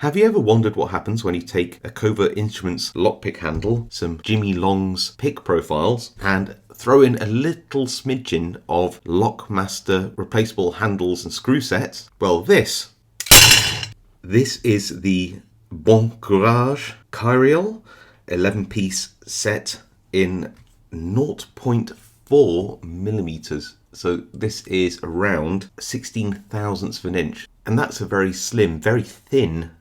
Have you ever wondered what happens when you take a Covert Instruments lockpick handle, some Jimmy Long's pick profiles, and throw in a little smidgen of Lockmaster replaceable handles and screw sets? Well, this is the Bon Courage Kyreal 11-piece set in 0.4 millimeters. So this is around 16 thousandths of an inch. And that's a very slim, very thin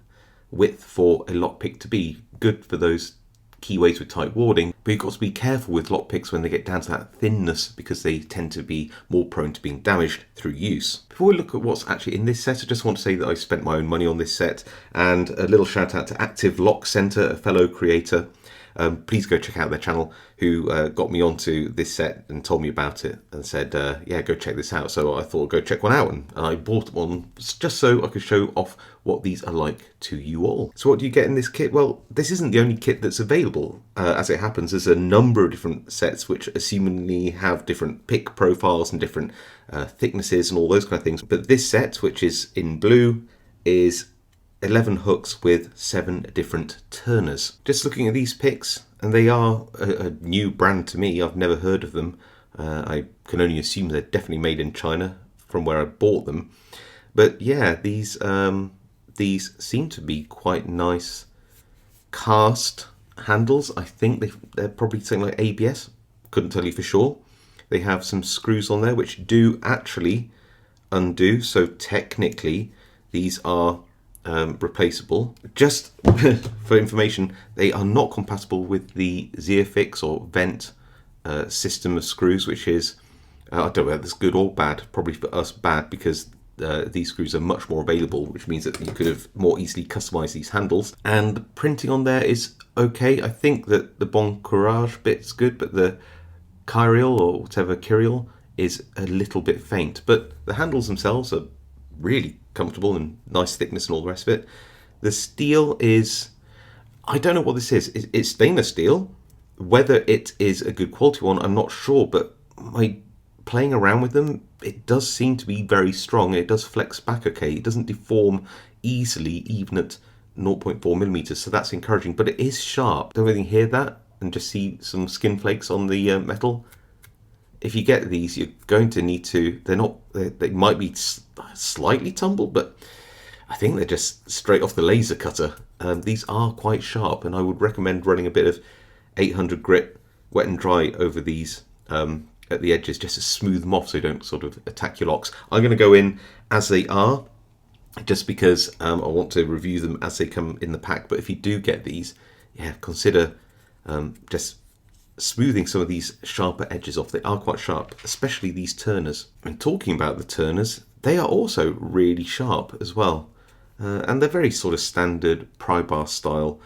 width for a lockpick to be. Good for those keyways with tight warding, but you've got to be careful with lockpicks when they get down to that thinness because they tend to be more prone to being damaged through use. Before we look at what's actually in this set, I just want to say that I spent my own money on this set, and a little shout out to Active Lock Center, a fellow creator. Please go check out their channel, who got me onto this set and told me about it and said, yeah, go check this out. So I thought I'd go check one out, and I bought one just so I could show off what these are like to you all. So what do you get in this kit? Well, this isn't the only kit that's available. As it happens, there's a number of different sets which assumingly have different pick profiles and different thicknesses and all those kind of things. But this set, which is in blue, is 11 hooks with 7 different turners. Just looking at these picks, and they are a new brand to me. I've never heard of them. I can only assume they're definitely made in China from where I bought them. But yeah, these seem to be quite nice cast handles. I think they're probably something like ABS. Couldn't tell you for sure. They have some screws on there which do actually undo. So technically, these are replaceable. Just for information, they are not compatible with the Zeofix or Vent system of screws, which is, I don't know whether that's good or bad. Probably for us bad, because these screws are much more available, which means that you could have more easily customized these handles. And the printing on there is okay. I think that the Bon Courage bit's good, but the Kyreal or whatever Kyreal is a little bit faint. But the handles themselves are really comfortable and nice thickness and all the rest of it. The steel is, I don't know what this is. It's stainless steel. Whether it is a good quality one, I'm not sure, but my playing around with them, it does seem to be very strong. It does flex back okay. It doesn't deform easily, even at 0.4 millimeters, so that's encouraging, but it is sharp. Don't really hear that and just see some skin flakes on the metal. If you get these, you're going to need to, they might be slightly tumbled, but I think they're just straight off the laser cutter. These are quite sharp, and I would recommend running a bit of 800 grit wet and dry over these at the edges, just to smooth them off so you don't sort of attack your locks. I'm going to go in as they are, just because I want to review them as they come in the pack. But if you do get these, yeah, consider just smoothing some of these sharper edges off. They are quite sharp, especially these turners. And talking about the turners, they are also really sharp as well. And they're very sort of standard pry bar style.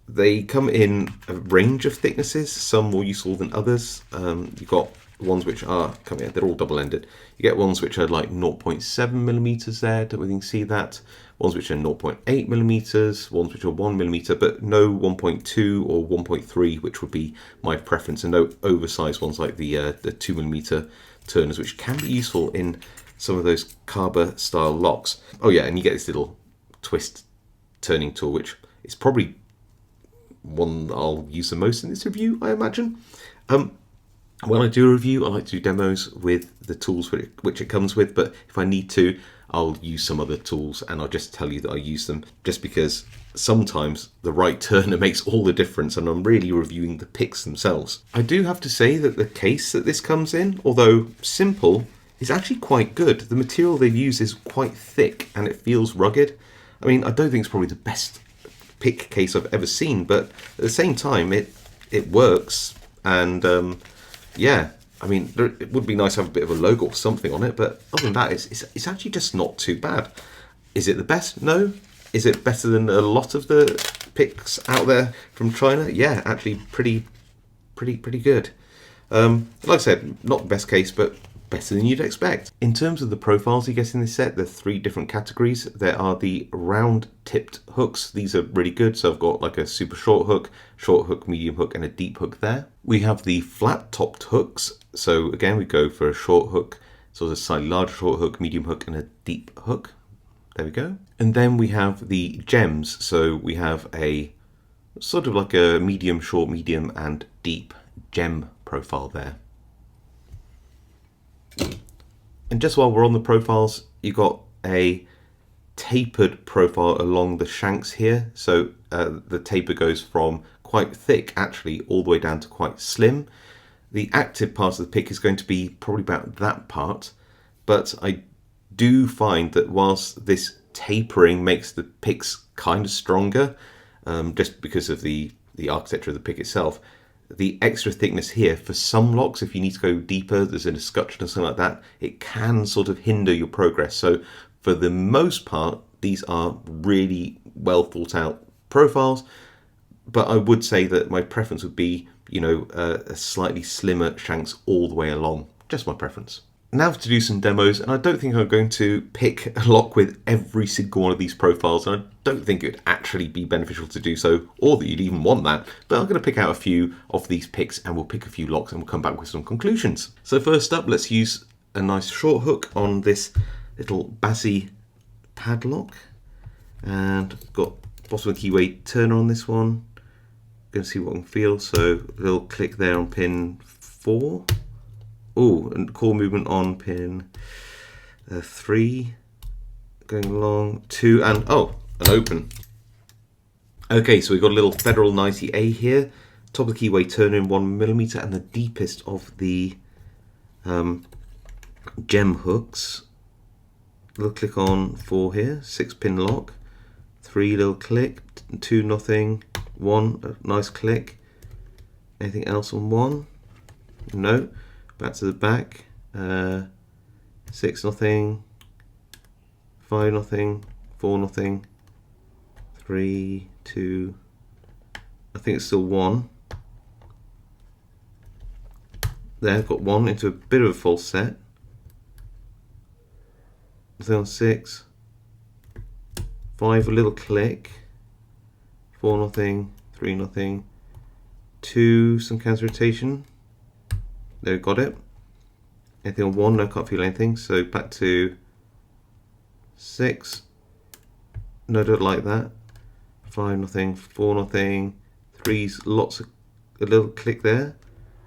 They come in a range of thicknesses, some more useful than others. You've got ones which are, they're all double-ended. You get ones which are like 0.7 millimeters there, don't we see that? Ones which are 0.8 millimeters, ones which are 1 millimeter, but no 1.2 or 1.3, which would be my preference, and no oversized ones like the 2 millimeter turners, which can be useful in some of those Carber style locks. Oh yeah, and you get this little twist turning tool, which is probably one I'll use the most in this review, I imagine. When I do a review, I like to do demos with the tools which it comes with, but if I need to, I'll use some other tools, and I'll just tell you that I use them, just because sometimes the right turner makes all the difference, and I'm really reviewing the picks themselves. I do have to say that the case that this comes in, although simple, is actually quite good. The material they use is quite thick, and it feels rugged. I mean, I don't think it's probably the best pick case I've ever seen, but at the same time, it works, and yeah, I mean, it would be nice to have a bit of a logo or something on it, but other than that, it's actually just not too bad. Is it the best? No. Is it better than a lot of the picks out there from China? Yeah, actually pretty good. Like I said, not the best case, but better than you'd expect. In terms of the profiles you get in this set, there are 3 different categories. There are the round tipped hooks. These are really good. So I've got like a super short hook, medium hook, and a deep hook there. We have the flat topped hooks. So again, we go for a short hook, sort of slightly larger short hook, medium hook, and a deep hook. There we go. And then we have the gems. So we have a sort of like a medium, short, medium, and deep gem profile there. And just while we're on the profiles, you've got a tapered profile along the shanks here. So the taper goes from quite thick actually all the way down to quite slim. The active part of the pick is going to be probably about that part, but I do find that whilst this tapering makes the picks kind of stronger, just because of the architecture of the pick itself, the extra thickness here for some locks, if you need to go deeper, there's an escutcheon or something like that, it can sort of hinder your progress. So for the most part, these are really well thought out profiles, but I would say that my preference would be, you know, a slightly slimmer shanks all the way along. Just my preference. Now to do some demos, and I don't think I'm going to pick a lock with every single one of these profiles, and I don't think it would actually be beneficial to do so, or that you'd even want that, but I'm going to pick out a few of these picks and we'll pick a few locks and we'll come back with some conclusions. So first up, let's use a nice short hook on this little Bazzi padlock, and got bottom of the keyway turner on this one. Going to see what I can feel, so a little click there on pin 4. Oh, and core movement on pin 3, going along, 2, and oh, an open. Okay, so we've got a little Federal 90A here, top of the keyway turner in 1mm, and the deepest of the gem hooks. Little click on 4 here, 6-pin lock, 3 little click, 2 nothing, 1 a nice click. Anything else on 1? No. Back to the back, 6 nothing, 5 nothing, 4 nothing, 3 2. I think it's still 1. There, I've got 1 into a bit of a false set. Nothing on 6, 5 a little click, 4 nothing, 3 nothing, 2 some counter rotation. There, got it. Anything on 1? No, can't feel anything. So back to 6. No, don't like that. 5 nothing, 4 nothing, 3's lots of a little click there.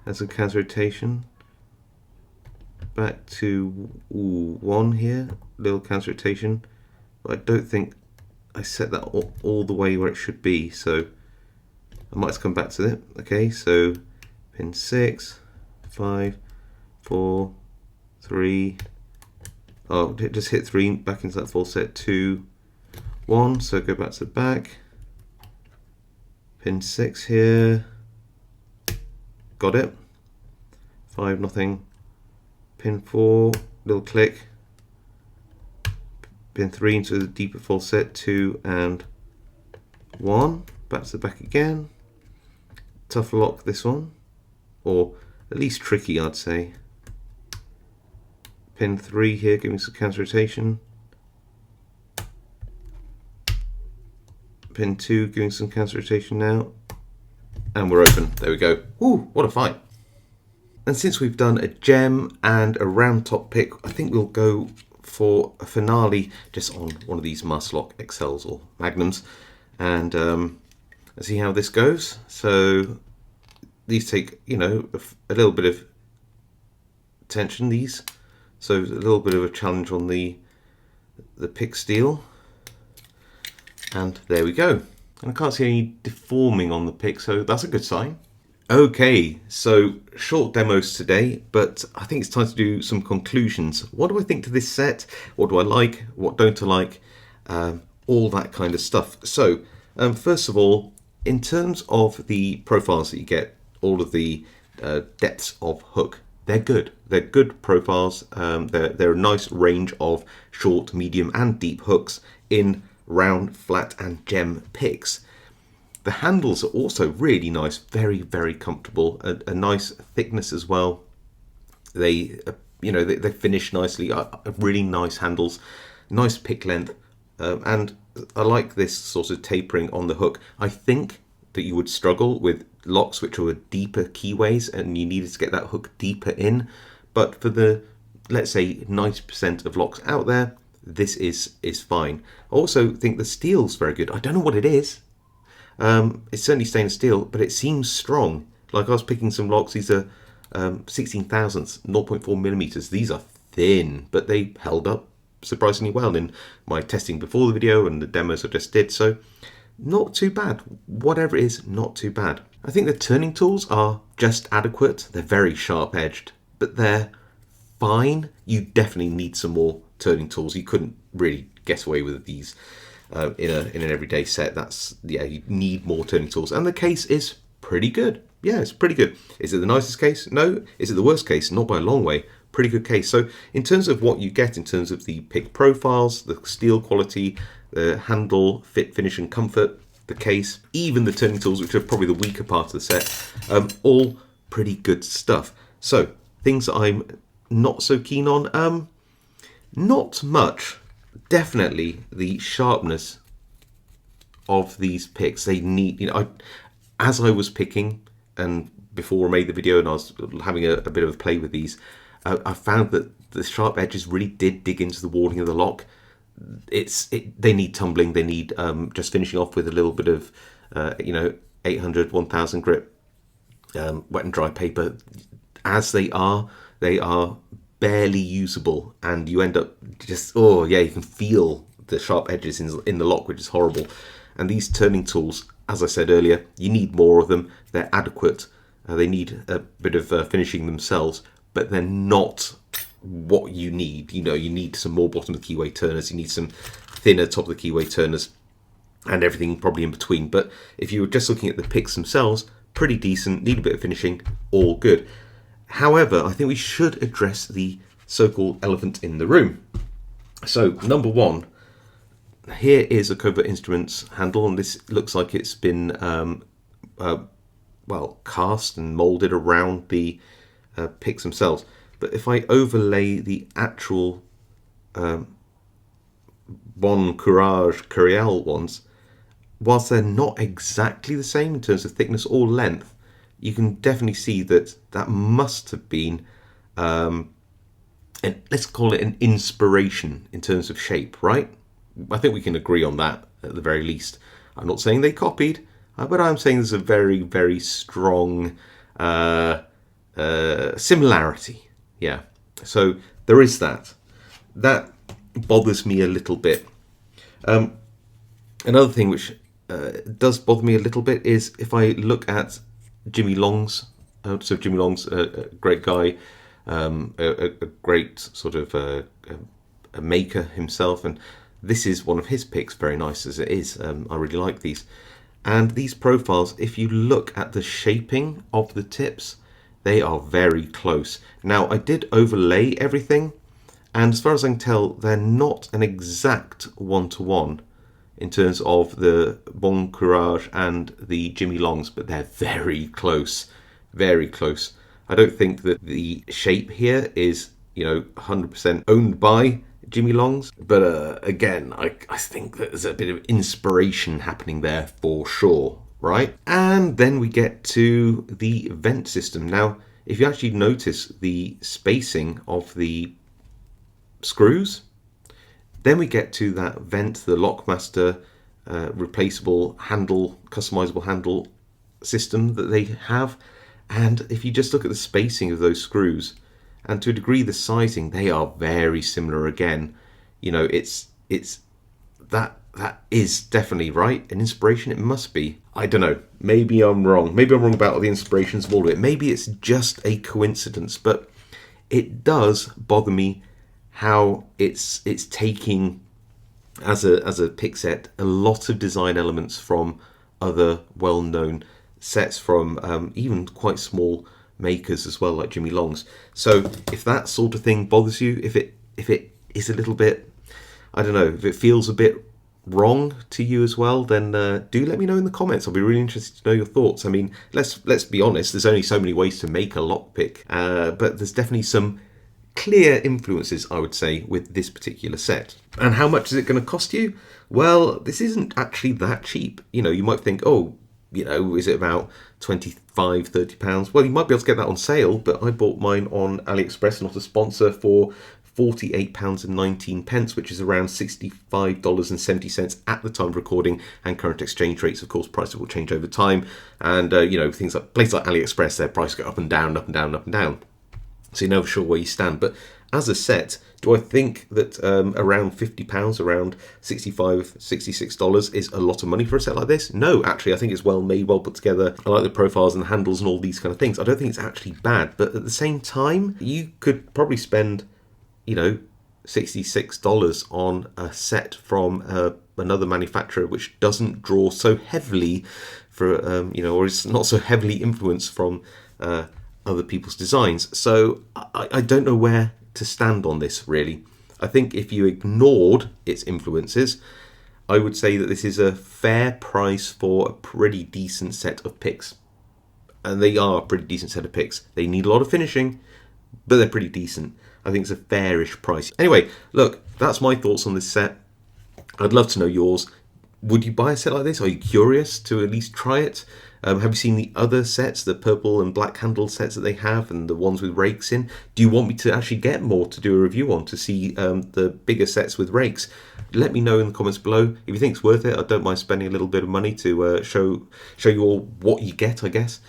And some counter rotation. Back to 1 here, little counter rotation. But I don't think I set that all the way where it should be, so I might have to come back to it. Okay, so pin 6. 5, 4, 3. Oh, just hit 3 back into that full set. 2, 1. So go back to the back. Pin 6 here. Got it. 5 nothing. Pin 4. Little click. Pin 3 into the deeper full set. 2 and 1. Back to the back again. Tough lock this one, or at least tricky, I'd say. Pin 3 here, giving some counter rotation. Pin 2, giving some counter rotation now. And we're open. There we go. Ooh, what a fight. And since we've done a gem and a round top pick, I think we'll go for a finale just on one of these Masterlock XLs or Magnums. And let's see how this goes. So these take, you know, a little bit of tension, these. So a little bit of a challenge on the pick steel. And there we go. And I can't see any deforming on the pick, so that's a good sign. Okay, so short demos today, but I think it's time to do some conclusions. What do I think to this set? What do I like? What don't I like? All that kind of stuff. So first of all, in terms of the profiles that you get, all of the depths of hook, they're good. They're good profiles. They're a nice range of short, medium and deep hooks in round, flat and gem picks. The handles are also really nice, very, very comfortable, a nice thickness as well. They, they finish nicely, really nice handles, nice pick length, and I like this sort of tapering on the hook. I think that you would struggle with locks which are deeper keyways and you needed to get that hook deeper in, but for the, let's say, 90% of locks out there, this is fine. I also think the steel's very good. I don't know what it is. It's certainly stainless steel, but it seems strong. Like I was picking some locks. These are 16 thousandths, 0.4 millimeters. These are thin, but they held up surprisingly well in my testing before the video and the demos I just did. So not too bad. Whatever it is, not too bad. I think the turning tools are just adequate. They're very sharp edged, but they're fine. You definitely need some more turning tools. You couldn't really get away with these in an everyday set. You need more turning tools. And the case is pretty good. Yeah, it's pretty good. Is it the nicest case? No. Is it the worst case? Not by a long way. Pretty good case. So in terms of what you get in terms of the pick profiles, the steel quality, the handle, fit, finish and comfort, the case, even the turning tools, which are probably the weaker part of the set, all pretty good stuff. So things that I'm not so keen on, not much. Definitely the sharpness of these picks. They need, as I was picking and before I made the video and I was having a bit of a play with these, I found that the sharp edges really did dig into the walling of the lock. They need tumbling. They need just finishing off with a little bit of 800, 1000 grit wet and dry paper. As they are barely usable, and you end up just you can feel the sharp edges in the lock, which is horrible. And these turning tools, as I said earlier, you need more of them. They're adequate. They need a bit of finishing themselves, but they're not what you need. You need some more bottom of the keyway turners. You need some thinner top of the keyway turners, and everything probably in between. But if you were just looking at the picks themselves, pretty decent. Need a bit of finishing, all good. However, I think we should address the so-called elephant in the room. So, number one, here is a Covert Instruments handle, and this looks like it's been cast and molded around the picks themselves. But if I overlay the actual Bon Courage Kyreal ones, whilst they're not exactly the same in terms of thickness or length, you can definitely see that must have been, let's call it an inspiration in terms of shape, right? I think we can agree on that at the very least. I'm not saying they copied, but I'm saying there's a very, very strong similarity. Yeah, so there is that. That bothers me a little bit. Another thing which does bother me a little bit is if I look at Jimmy Long's. So Jimmy Long's a great guy, a great sort of a maker himself, and this is one of his picks, very nice as it is. I really like these. And these profiles, if you look at the shaping of the tips, they are very close. Now, I did overlay everything, and as far as I can tell, they're not an exact one-to-one in terms of the Bon Courage and the Jimmy Longs, but they're very close, very close. I don't think that the shape here is, 100% owned by Jimmy Longs, but again, I think that there's a bit of inspiration happening there for sure, right? And then we get to the vent system. Now, if you actually notice the spacing of the screws, then we get to that vent, the Lockmaster replaceable handle, customizable handle system that they have. And if you just look at the spacing of those screws, and to a degree the sizing, they are very similar again. It's that is definitely right. An inspiration, it must be. I don't know. Maybe I'm wrong. Maybe I'm wrong about the inspirations of all of it. Maybe it's just a coincidence, but it does bother me how it's taking as a pick set a lot of design elements from other well-known sets from even quite small makers as well, like Jimmy Long's. So if that sort of thing bothers you, if it is a little bit, I don't know, if it feels a bit wrong to you as well, then do let me know in the comments. I'll be really interested to know your thoughts. I mean, let's be honest, there's only so many ways to make a lockpick, but there's definitely some clear influences, I would say, with this particular set. And how much is it going to cost you? Well, this isn't actually that cheap. You might think, is it about £25-30? Well, you might be able to get that on sale, but I bought mine on AliExpress, not a sponsor, for £48.19, which is around $65.70 at the time of recording, and current exchange rates. Of course, prices will change over time, and things like places like AliExpress, their price go up and down, up and down, up and down. So you're never sure where you stand. But as a set, do I think that around £50, around $65, $66 is a lot of money for a set like this? No, actually, I think it's well made, well put together. I like the profiles and the handles and all these kind of things. I don't think it's actually bad. But at the same time, you could probably spend, $66 on a set from another manufacturer which doesn't draw so heavily for, or is not so heavily influenced from other people's designs. So I don't know where to stand on this, really. I think if you ignored its influences, I would say that this is a fair price for a pretty decent set of picks. And they are a pretty decent set of picks. They need a lot of finishing, but they're pretty decent. I think it's a fairish price. Anyway, look, that's my thoughts on this set. I'd love to know yours. Would you buy a set like this? Are you curious to at least try it? Have you seen the other sets, the purple and black handled sets that they have, and the ones with rakes in? Do you want me to actually get more to do a review on, to see the bigger sets with rakes? Let me know in the comments below. If you think it's worth it, I don't mind spending a little bit of money to show you all what you get, I guess.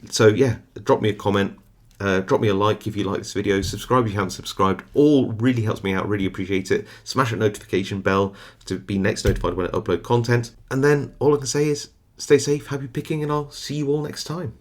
So yeah, drop me a comment. Drop me a like if you like this video, subscribe if you haven't subscribed, all really helps me out, really appreciate it. Smash that notification bell to be next notified when I upload content. And then all I can say is stay safe, happy picking, and I'll see you all next time.